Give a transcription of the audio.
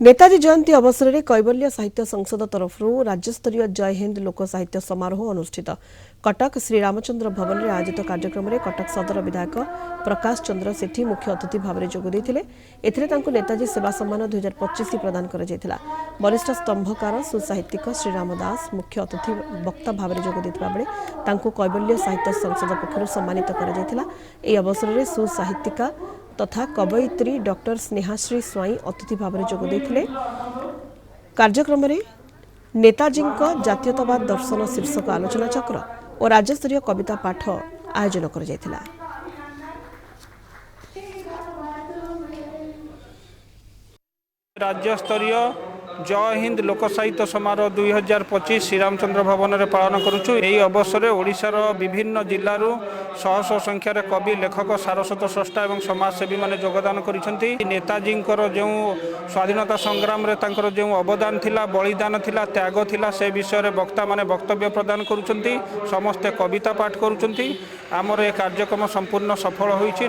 नेताजी जयंती अवसर में कैवल्य साहित्य संसद तरफ राज्यस्तरीय जय हिंद लोक साहित्य समारोह अनुष्ठित कटक श्रीरामचंद्र भवन में आयोजित कार्यक्रम में कटक सदर विधायक प्रकाश चंद्र सेठी मुख्य अतिथि भाव में जोगदे नेताजी सेवा सम्मान 2025 प्रदान कर वरिष्ठ स्तंभकार सुसाहित्यिक श्रीराम दास मुख्य अतिथि वक्ता भाव में जोगदे कैवल्य साहित्य संसद पक्षर सम्मानित कर अवसर में सुसाहित्यिका तथा कवयित्री डॉक्टर स्नेहाश्री स्वाई अतिथि भाव में जोगदे कार्यक्रम में नेताजी जातीयतावाद दर्शन शीर्षक आलोचना चक्र और राज्यस्तरीय कविता पाठ आयोजन कर राज्यस्तरीय जय हिंद लोक साहित्य समारोह 2025 श्रीरामचंद्र भवन में पालन करुचु। यही अवसर में ओडिशार विभिन्न जिलूर शह शह संख्यार कवि लेखक सारस्वत स्रष्टा और समाजसेवी मैंने योगदान करिसेंती। नेताजी जो स्वाधीनता संग्राम रे जो अवदान थिला बलिदान थिला त्याग थिला से विषय में वक्ता माने वक्तव्य प्रदान करुचंती। समस्ते कविता पाठ करुचंती। आमर ए कार्यक्रम संपूर्ण सफल होइछि।